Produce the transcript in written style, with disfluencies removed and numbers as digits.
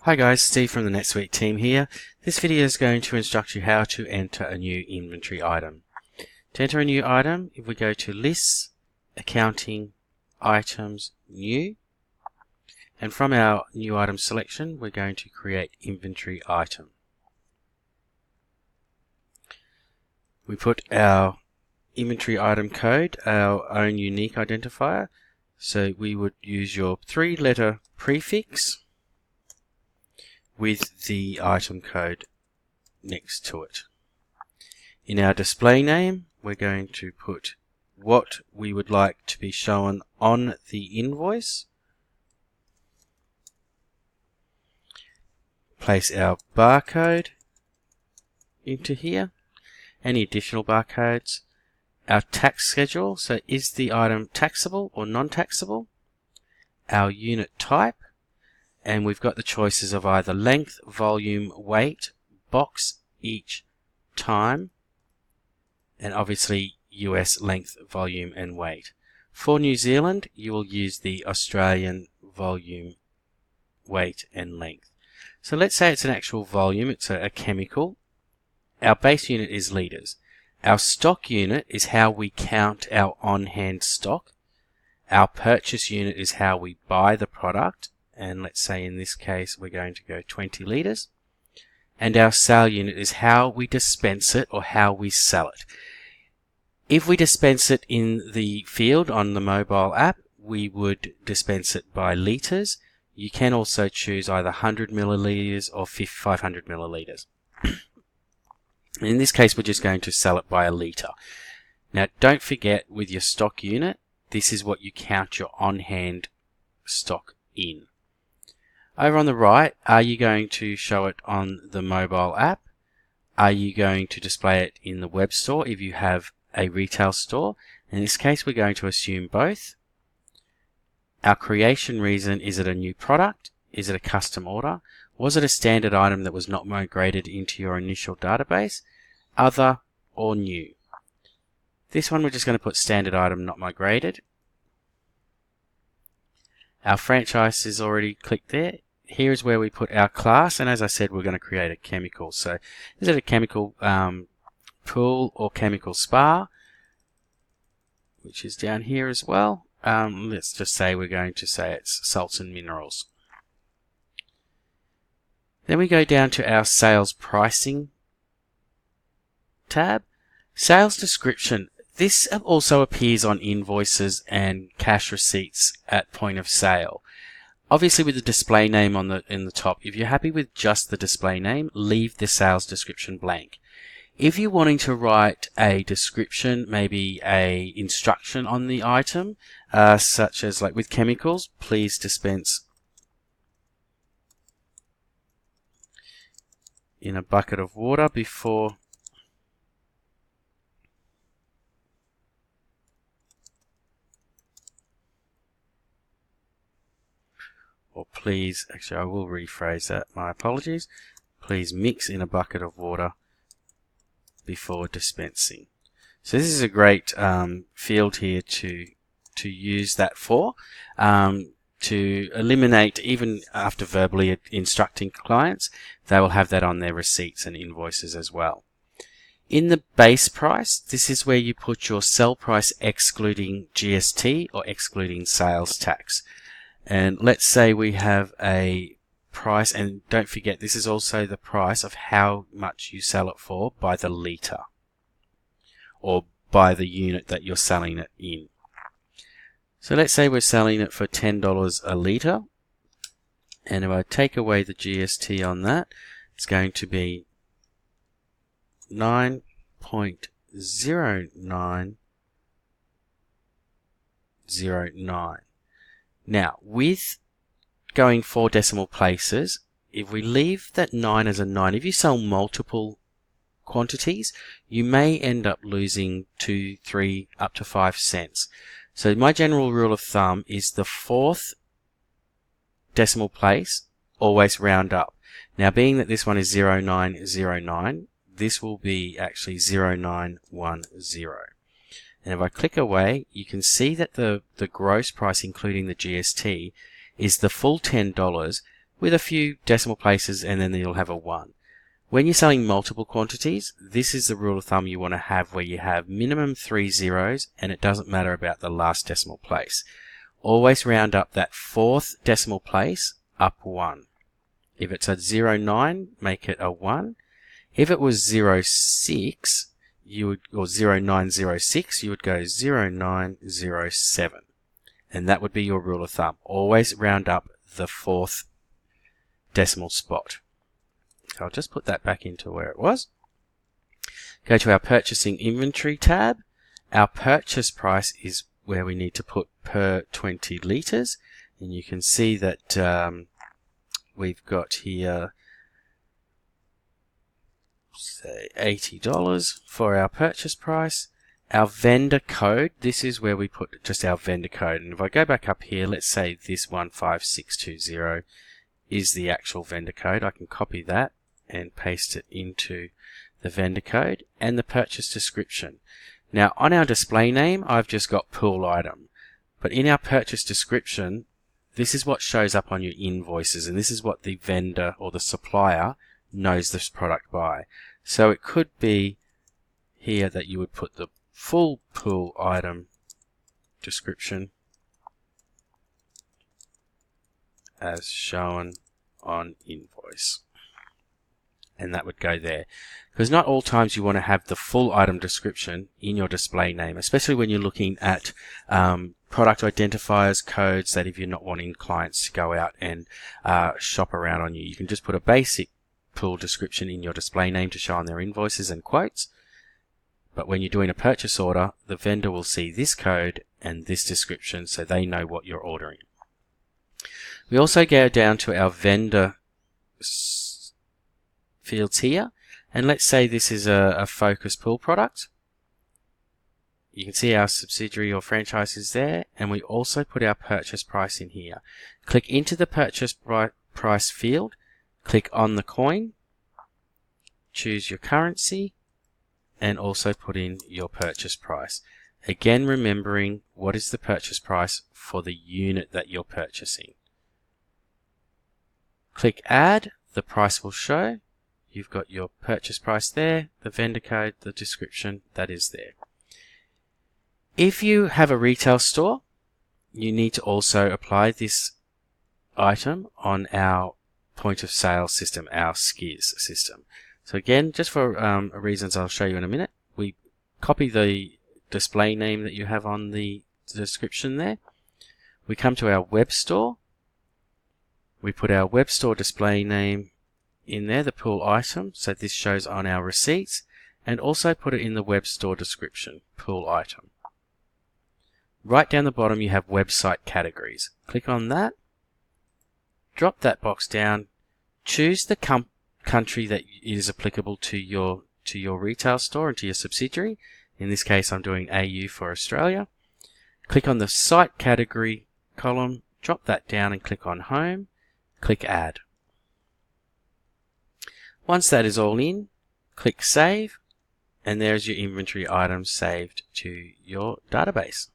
Hi guys, Steve from the NetSuite team here. This video is going to instruct you how to enter a new inventory item. To enter a new item, if we go to Lists, Accounting, Items, New, and from our new item selection, we're going to create inventory item. We put our inventory item code, our own unique identifier, so we would use your 3-letter prefix with the item code next to it. In our display name, we're going to put what we would like to be shown on the invoice. Place our barcode into here. Any additional barcodes. Our tax schedule, so is the item taxable or non-taxable? Our unit type. And we've got the choices of either length, volume, weight, box, each, time, and obviously US length, volume, and weight. For New Zealand, you will use the Australian volume, weight, and length. So let's say it's an actual volume, it's a chemical. Our base unit is litres. Our stock unit is how we count our on-hand stock. Our purchase unit is how we buy the product. And let's say in this case we're going to go 20 litres. And our sale unit is how we dispense it or how we sell it. If we dispense it in the field on the mobile app, we would dispense it by litres. You can also choose either 100 millilitres or 500 millilitres. In this case we're just going to sell it by a litre. Now don't forget, with your stock unit, this is what you count your on-hand stock in. Over on the right, are you going to show it on the mobile app? Are you going to display it in the web store if you have a retail store? In this case, we're going to assume both. Our creation reason, is it a new product? Is it a custom order? Was it a standard item that was not migrated into your initial database? Other or new? This one we're just going to put standard item not migrated. Our franchise is already clicked there. Here's where we put our class, and as I said, we're going to create a chemical. So is it a chemical pool or chemical spa, which is down here as well. Let's just say we're going to say it's salts and minerals. Then we go down to our sales pricing tab. Sales description. This also appears on invoices and cash receipts at point of sale. Obviously with the display name in the top, if you're happy with just the display name, leave the sales description blank. If you're wanting to write a description, maybe a instruction on the item, such as like with chemicals, please dispense in a bucket of water before or please, actually I will rephrase that, my apologies. Please mix in a bucket of water before dispensing. So this is a great field here to use that for, to eliminate, even after verbally instructing clients, they will have that on their receipts and invoices as well. In the base price, this is where you put your sell price excluding GST or excluding sales tax. And let's say we have a price, and don't forget this is also the price of how much you sell it for by the litre or by the unit that you're selling it in. So let's say we're selling it for $10 a litre, and if I take away the GST on that, it's going to be 9.0909. Now, with going 4 decimal places, if we leave that 9 as a 9, if you sell multiple quantities, you may end up losing 2, 3, up to 5 cents. So my general rule of thumb is the 4th decimal place, always round up. Now, being that this one is 0909, this will be actually 0910. And if I click away, you can see that the gross price, including the GST, is the full $10, with a few decimal places, and then you'll have a 1. When you're selling multiple quantities, this is the rule of thumb you want to have, where you have minimum 3 zeros and it doesn't matter about the last decimal place. Always round up that 4th decimal place up 1. If it's a 09, make it a 1. If it was 06, or 0906, you would go 0907. And that would be your rule of thumb. Always round up the 4th decimal spot. So I'll just put that back into where it was. Go to our purchasing inventory tab. Our purchase price is where we need to put per 20 litres. And you can see that we've got here, say, $80 for our purchase price. Our vendor code, this is where we put just our vendor code. And if I go back up here, let's say this 15620 is the actual vendor code. I can copy that and paste it into the vendor code and the purchase description. Now on our display name, I've just got pool item, but in our purchase description, this is what shows up on your invoices, and this is what the vendor or the supplier knows this product by. So it could be here that you would put the full pool item description as shown on invoice. And that would go there. Because not all times you want to have the full item description in your display name, especially when you're looking at product identifiers, codes, that if you're not wanting clients to go out and shop around on you. You can just put a basic pool description in your display name to show on their invoices and quotes. But when you're doing a purchase order, the vendor will see this code and this description, so they know what you're ordering. We also go down to our vendor fields here, and let's say this is a focus pool product. You can see our subsidiary or franchise is there, and we also put our purchase price in here. Click into the purchase price field, click on the coin, choose your currency, and also put in your purchase price. Again, remembering what is the purchase price for the unit that you're purchasing. Click add, the price will show. You've got your purchase price there, the vendor code, the description, that is there. If you have a retail store, you need to also apply this item on our point of sale system, our SKIS system. So again, just for reasons I'll show you in a minute, we copy the display name that you have on the description there. We come to our web store. We put our web store display name in there, the pool item, so this shows on our receipts, and also put it in the web store description, pool item. Right down the bottom you have website categories. Click on that, drop that box down, choose the country that is applicable to your retail store and to your subsidiary. In this case I'm doing AU for Australia. Click on the site category column, drop that down and click on home, click add. Once that is all in, click save, and there's your inventory items saved to your database.